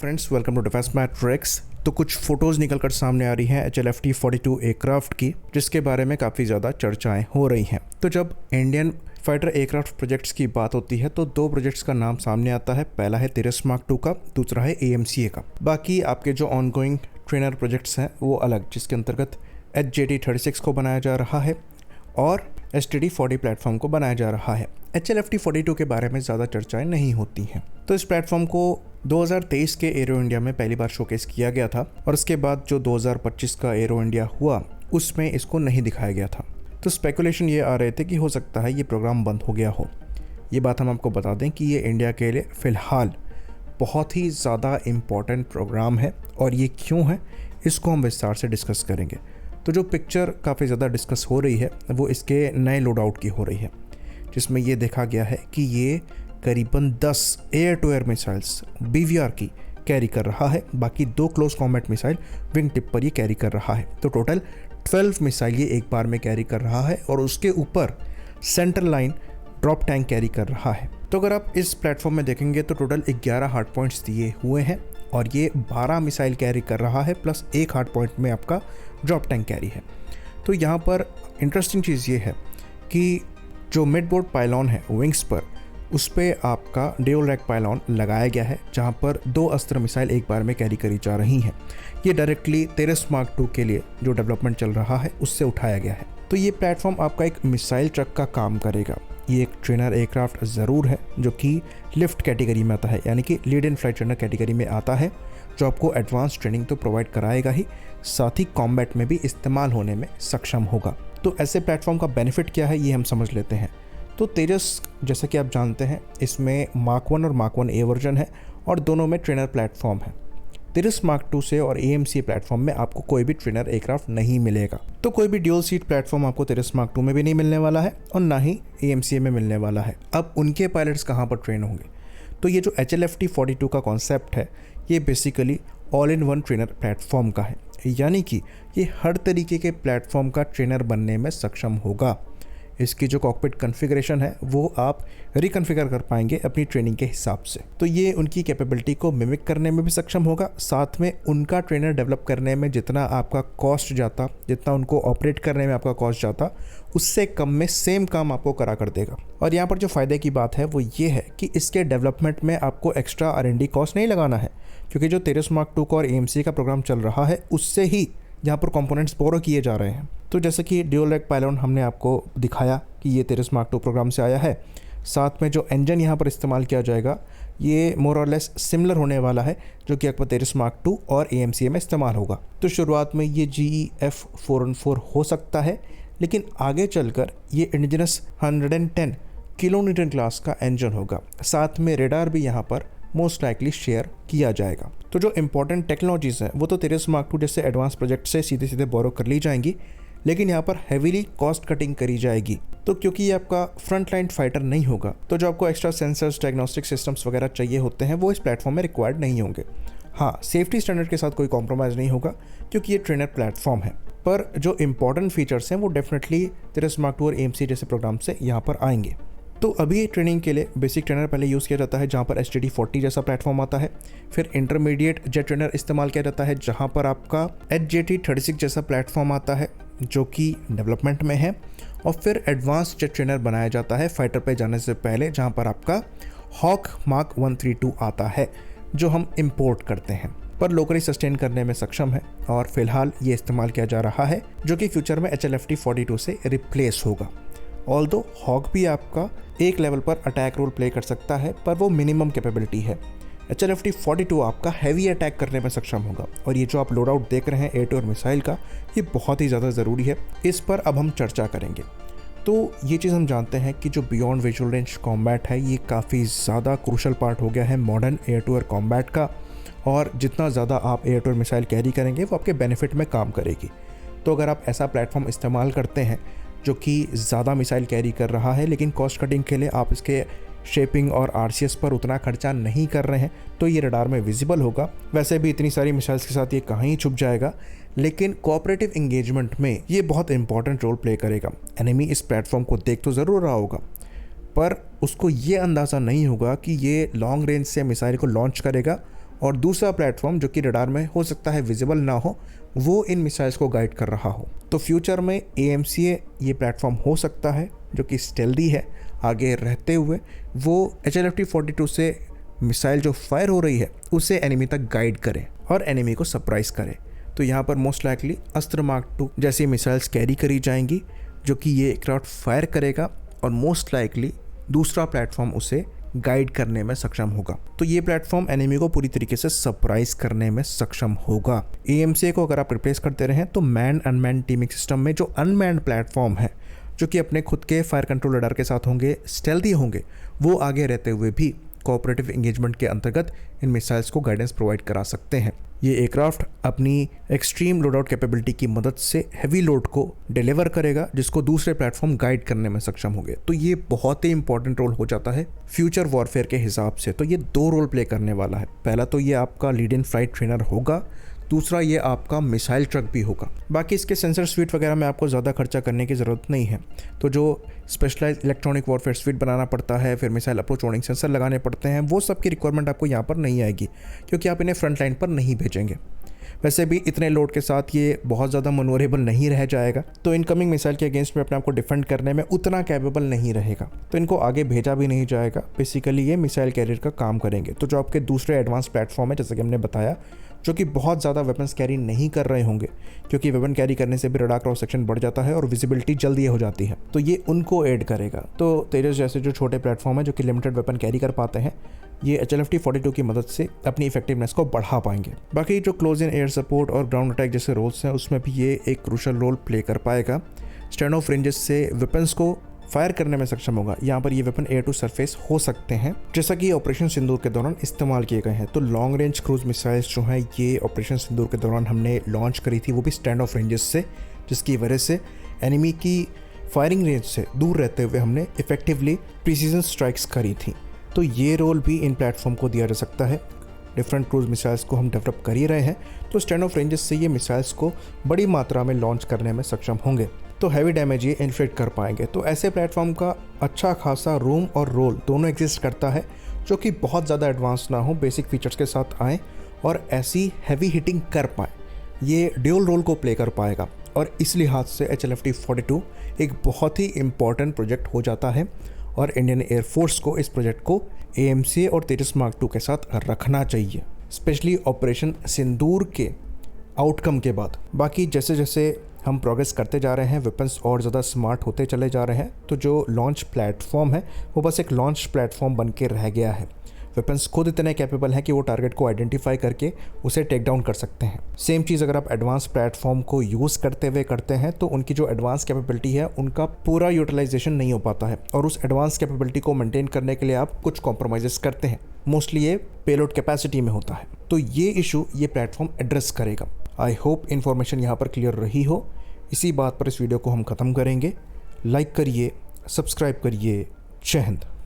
Friends, welcome to Defence Matrix. तो कुछ photos निकलकर सामने आ रही हैं HLFT-42 एयरक्राफ्ट की, जिसके बारे में काफ़ी ज़्यादा चर्चाएं हो रही हैं। तो जब इंडियन फाइटर एयरक्राफ्ट प्रोजेक्ट्स की बात होती है तो दो प्रोजेक्ट्स का नाम सामने आता है। पहला है तेजस मार्क 2 का, दूसरा है AMCA का। बाकी आपके जो ऑनगोइंग ट्रेनर प्रोजेक्ट्स हैं वो अलग, जिसके अंतर्गत HJT-36 को बनाया जा रहा है और STD-40 प्लेटफॉर्म को बनाया जा रहा है। HLFT-42 के बारे में ज़्यादा चर्चाएं नहीं होती हैं। तो इस प्लेटफॉर्म को 2023 के एरो इंडिया में पहली बार शोकेस किया गया था और उसके बाद जो 2025 का एरो इंडिया हुआ उसमें इसको नहीं दिखाया गया था। तो स्पेकुलेशन ये आ रहे थे कि हो सकता है ये प्रोग्राम बंद हो गया हो। ये बात हम आपको बता दें कि ये इंडिया के लिए फ़िलहाल बहुत ही ज़्यादा इम्पॉर्टेंट प्रोग्राम है और ये क्यों है इसको हम विस्तार से डिस्कस करेंगे। तो जो पिक्चर काफ़ी ज़्यादा डिस्कस हो रही है वो इसके नए लोड आउट की हो रही है, जिसमें ये देखा गया है कि ये करीबन 10 air to air missiles BVR की कैरी कर रहा है। बाकी 2 close combat missile wing tip पर ये कैरी कर रहा है। तो टोटल 12 मिसाइल ये एक बार में कैरी कर रहा है और उसके ऊपर centre line drop tank carry कर रहा है। तो अगर आप इस प्लेटफॉर्म में देखेंगे तो टोटल 11 हार्ड पॉइंट्स दिए हुए हैं और ये 12 मिसाइल कैरी कर रहा है प्लस एक हार्ड पॉइंट में आपका ड्रॉप टैंक कैरी है। तो यहाँ पर इंटरेस्टिंग चीज़ ये है कि जो मिड बोर्ड पायलॉन है विंग्स पर, उस पर आपका ड्यूल रैक पायलॉन लगाया गया है, जहाँ पर 2 अस्त्र मिसाइल एक बार में कैरी करी जा रही हैं। ये डायरेक्टली तेजस मार्क 2 के लिए जो डेवलपमेंट चल रहा है उससे उठाया गया है। तो ये प्लेटफॉर्म आपका एक मिसाइल ट्रक का काम करेगा। ये एक ट्रेनर एयरक्राफ्ट ज़रूर है जो कि लिफ्ट कैटेगरी में आता है, यानी कि lead in flight trainer category में आता है, जो आपको एडवांस ट्रेनिंग तो प्रोवाइड कराएगा ही, साथ ही कॉम्बैट में भी इस्तेमाल होने में सक्षम होगा। तो ऐसे प्लेटफॉर्म का बेनिफिट क्या है ये हम समझ लेते हैं। तो तेजस, जैसा कि आप जानते हैं, इसमें मार्क 1 और मार्क 1A वर्जन है और दोनों में ट्रेनर प्लेटफॉर्म है। तेजस मार्क 2 से और AMCA प्लेटफॉर्म में आपको कोई भी ट्रेनर एयरक्राफ्ट नहीं मिलेगा। तो कोई भी ड्यूल सीट प्लेटफॉर्म आपको तेजस मार्क 2 में भी नहीं मिलने वाला है और ना ही AMCA में मिलने वाला है। अब उनके पायलट्स कहाँ पर ट्रेन होंगे? तो ये जो HLFT-42 का कॉन्सेप्ट है ये basically all in one trainer platform का है, यानी कि ये हर तरीके के प्लेटफॉर्म का ट्रेनर बनने में सक्षम होगा। इसकी जो कॉकपिट कॉन्फ़िगरेशन है वो आप रिकॉन्फ़िगर कर पाएंगे अपनी ट्रेनिंग के हिसाब से। तो ये उनकी कैपेबिलिटी को मिमिक करने में भी सक्षम होगा, साथ में उनका ट्रेनर डेवलप करने में जितना आपका कॉस्ट जाता, जितना उनको ऑपरेट करने में आपका कॉस्ट जाता, उससे कम में सेम काम आपको करा कर देगा। और यहाँ पर जो फ़ायदे की बात है वो ये है कि इसके डेवलपमेंट में आपको एक्स्ट्रा R&D कॉस्ट नहीं लगाना है, क्योंकि जो तेजस मार्क 2 का और AMCA का प्रोग्राम चल रहा है उससे ही जहाँ पर कंपोनेंट्स बोरो किए जा रहे हैं। तो जैसे कि ड्यूल रैक पायलॉन हमने आपको दिखाया कि ये तेजस मार्क 2 प्रोग्राम से आया है, साथ में जो इंजन यहाँ पर इस्तेमाल किया जाएगा ये मोर और लेस सिमिलर होने वाला है, जो कि आपको तेजस मार्क 2 और AMCA में इस्तेमाल होगा। तो शुरुआत में ये GEF-414 हो सकता है, लेकिन आगे चलकर ये इंडिजिनस 110 किलोन्यूटन क्लास का इंजन होगा। साथ में रेडार भी यहाँ पर मोस्ट लाइकली शेयर किया जाएगा। तो जो इंपॉर्टेंट टेक्नोलॉजीज़ हैं वो तो तेजस मार्क 2 जैसे एडवांस प्रोजेक्ट से सीधे सीधे बोरो कर ली जाएंगी, लेकिन यहाँ पर हैवीली कॉस्ट कटिंग करी जाएगी। तो क्योंकि ये आपका फ्रंट लाइन फाइटर नहीं होगा, तो जो आपको एक्स्ट्रा सेंसर्स, डायग्नोस्टिक सिस्टम्स वगैरह चाहिए होते हैं वो इस प्लेटफॉर्म में रिक्वायर्ड नहीं होंगे। हाँ, सेफ्टी स्टैंडर्ड के साथ कोई कॉम्प्रोमाइज़ नहीं होगा क्योंकि ये ट्रेनर प्लेटफॉर्म है, पर जो इंपॉर्टेंट फीचर्स हैं वो डेफिनेटली तेजस मार्क 2 और AMCA जैसे प्रोग्राम से यहाँ पर आएंगे। तो अभी ट्रेनिंग के लिए बेसिक ट्रेनर पहले यूज़ किया जाता है, जहाँ पर STD-40 जैसा प्लेटफॉर्म आता है। फिर इंटरमीडिएट जेट ट्रेनर इस्तेमाल किया जाता है, जहाँ पर आपका HJT-36 जैसा प्लेटफॉर्म आता है जो कि डेवलपमेंट में है। और फिर एडवांस जेट ट्रेनर बनाया जाता है फाइटर पे जाने से पहले, जहाँ पर आपका हॉक मार्क 132 आता है जो हम इम्पोर्ट करते हैं, पर लोकली सस्टेन करने में सक्षम है और फिलहाल ये इस्तेमाल किया जा रहा है, जो कि फ्यूचर में HLFT-42 से रिप्लेस होगा। ऑल्दो हॉक भी आपका एक लेवल पर अटैक रोल प्ले कर सकता है, पर वो मिनिमम कैपेबिलिटी है। HLFT-42 आपका हैवी अटैक करने में सक्षम होगा और ये जो आप लोड आउट देख रहे हैं एयर टू एयर मिसाइल का, ये बहुत ही ज़्यादा ज़रूरी है। इस पर अब हम चर्चा करेंगे। तो ये चीज़ हम जानते हैं कि जो बियॉन्ड विजुअल रेंज कॉम्बैट है ये काफ़ी ज़्यादा क्रूशल पार्ट हो गया है modern air to air combat का, और जितना ज़्यादा आप air to air missile carry करेंगे वो आपके बेनिफिट में काम करेगी। तो अगर आप ऐसा प्लेटफॉर्म इस्तेमाल करते हैं जो कि ज़्यादा मिसाइल कैरी कर रहा है, लेकिन कॉस्ट कटिंग के लिए आप इसके शेपिंग और RCS पर उतना खर्चा नहीं कर रहे हैं, तो ये रडार में विजिबल होगा। वैसे भी इतनी सारी मिसाइल्स के साथ ये कहाँ ही छुप जाएगा, लेकिन कोऑपरेटिव इंगेजमेंट में ये बहुत इंपॉर्टेंट रोल प्ले करेगा। एनिमी इस प्लेटफॉर्म को देख तो ज़रूर रहा होगा, पर उसको ये अंदाज़ा नहीं होगा कि ये लॉन्ग रेंज से मिसाइल को लॉन्च करेगा और दूसरा प्लेटफॉर्म जो कि रडार में हो सकता है विजिबल ना हो, वो इन मिसाइल्स को गाइड कर रहा हो। तो फ्यूचर में AMCA ये प्लेटफॉर्म हो सकता है जो कि स्टेल्दी है, आगे रहते हुए वो HLFT-42 से मिसाइल जो फायर हो रही है उसे एनिमी तक गाइड करे और एनिमी को सरप्राइज करे। तो यहाँ पर मोस्ट लाइकली अस्त्र मार्क 2 जैसी मिसाइल्स कैरी करी जाएंगी जो कि ये एयरक्राफ्ट फायर करेगा और मोस्ट लाइकली दूसरा प्लेटफॉर्म उसे गाइड करने में सक्षम होगा। तो ये प्लेटफॉर्म एनिमी को पूरी तरीके से सरप्राइज करने में सक्षम होगा। AMCA को अगर आप रिप्लेस करते रहें तो मैन अनमैन टीमिंग सिस्टम में जो अनमैन्ड प्लेटफॉर्म है जो कि अपने खुद के फायर कंट्रोल रडार के साथ होंगे, स्टेल्दी होंगे, वो आगे रहते हुए भी कोऑपरेटिव एंगेजमेंट के अंतर्गत इन मिसाइल्स को गाइडेंस प्रोवाइड करा सकते हैं। ये एयरक्राफ्ट अपनी एक्सट्रीम लोड आउट कैपेबिलिटी की मदद से हैवी लोड को डिलीवर करेगा जिसको दूसरे प्लेटफॉर्म गाइड करने में सक्षम होंगे। तो ये बहुत ही इंपॉर्टेंट रोल हो जाता है फ्यूचर वॉरफेयर के हिसाब से। तो ये 2 रोल प्ले करने वाला है। पहला तो ये आपका लीड इन फ्लाइट ट्रेनर होगा, दूसरा ये आपका मिसाइल ट्रक भी होगा। बाकी इसके सेंसर स्वीट वगैरह में आपको ज़्यादा खर्चा करने की ज़रूरत नहीं है। तो जो स्पेशलाइज इलेक्ट्रॉनिक वॉरफेयर स्वीट बनाना पड़ता है, फिर मिसाइल अप्रोच वार्निंग सेंसर लगाने पड़ते हैं, वो सब की रिक्वायरमेंट आपको यहाँ पर नहीं आएगी क्योंकि आप इन्हें फ्रंट लाइन पर नहीं भेजेंगे। वैसे भी इतने लोड के साथ ये बहुत ज़्यादा मनोरेबल नहीं रह जाएगा, तो इनकमिंग मिसाइल के अगेंस्ट में अपने आप को डिफेंड करने में उतना कैपेबल नहीं रहेगा, तो इनको आगे भेजा भी नहीं जाएगा। बेसिकली ये मिसाइल कैरियर का काम करेंगे। तो जो आपके दूसरे एडवांस प्लेटफॉर्म है, जैसे कि हमने बताया, जो कि बहुत ज़्यादा वेपन्स कैरी नहीं कर रहे होंगे क्योंकि वेपन कैरी करने से भी रडार क्रॉस सेक्शन बढ़ जाता है और विजिबिलिटी जल्दी हो जाती है, तो ये उनको ऐड करेगा। तो तेजस जैसे जो छोटे प्लेटफॉर्म है जो कि लिमिटेड वेपन कैरी कर पाते हैं, ये HLFT-42 की मदद से अपनी इफेक्टिवनेस को बढ़ा पाएंगे। बाकी जो क्लोज इन एयर सपोर्ट और ग्राउंड अटैक जैसे रोल्स हैं उसमें भी ये एक क्रूशल रोल प्ले कर पाएगा। स्टैंड ऑफ रेंजेस से वेपन्स को फायर करने में सक्षम होगा। यहाँ पर ये वेपन एयर टू सरफेस हो सकते हैं जैसा कि ऑपरेशन सिंदूर के दौरान इस्तेमाल किए गए हैं। तो लॉन्ग रेंज क्रूज मिसाइल्स जो हैं ये ऑपरेशन सिंदूर के दौरान हमने लॉन्च करी थी, वो भी स्टैंड ऑफ रेंजेस से, जिसकी वजह से एनिमी की फायरिंग रेंज से दूर रहते हुए हमने इफेक्टिवली प्रिसीजन स्ट्राइक्स करी थी। तो ये रोल भी इन प्लेटफॉर्म को दिया जा सकता है। डिफरेंट क्रूज मिसाइल्स को हम डेवलप कर ही रहे हैं, तो स्टैंड ऑफ रेंजेस से ये मिसाइल्स को बड़ी मात्रा में लॉन्च करने में सक्षम होंगे, तो हैवी डैमेज ये इन्फ्लिक्ट कर पाएंगे। तो ऐसे प्लेटफॉर्म का अच्छा खासा रूम और रोल दोनों एग्जिस्ट करता है, जो कि बहुत ज़्यादा एडवांस ना हो, बेसिक फीचर्स के साथ आए और ऐसी हैवी हिटिंग कर पाए। ये ड्यूल रोल को प्ले कर पाएगा और इस लिहाज से HLFT-42 एक बहुत ही इम्पॉर्टेंट प्रोजेक्ट हो जाता है और इंडियन एयरफोर्स को इस प्रोजेक्ट को AMCA और तेजस मार्क 2 के साथ रखना चाहिए, स्पेशली ऑपरेशन सिंदूर के आउटकम के बाद। बाकी जैसे जैसे हम प्रोग्रेस करते जा रहे हैं, वेपन्स और ज़्यादा स्मार्ट होते चले जा रहे हैं, तो जो लॉन्च प्लेटफॉर्म है वो बस एक लॉन्च प्लेटफॉर्म बन के रह गया है। वेपन्स खुद इतने कैपेबल हैं कि वो टारगेट को आइडेंटिफाई करके उसे टेक डाउन कर सकते हैं। सेम चीज़ अगर आप एडवांस प्लेटफॉर्म को यूज़ करते हुए करते हैं तो उनकी जो एडवांस कैपेबिलिटी है उनका पूरा यूटिलाइजेशन नहीं हो पाता है और उस एडवांस कैपेबिलिटी को मेंटेन करने के लिए आप कुछ कॉम्प्रोमाइज़ करते हैं। मोस्टली ये पेलोड कैपेसिटी में होता है, तो ये इशू ये प्लेटफॉर्म एड्रेस करेगा। आई होप इन्फॉर्मेशन यहाँ पर क्लियर रही हो। इसी बात पर इस वीडियो को हम ख़त्म करेंगे। लाइक करिए, सब्सक्राइब करिए। जय हिंद।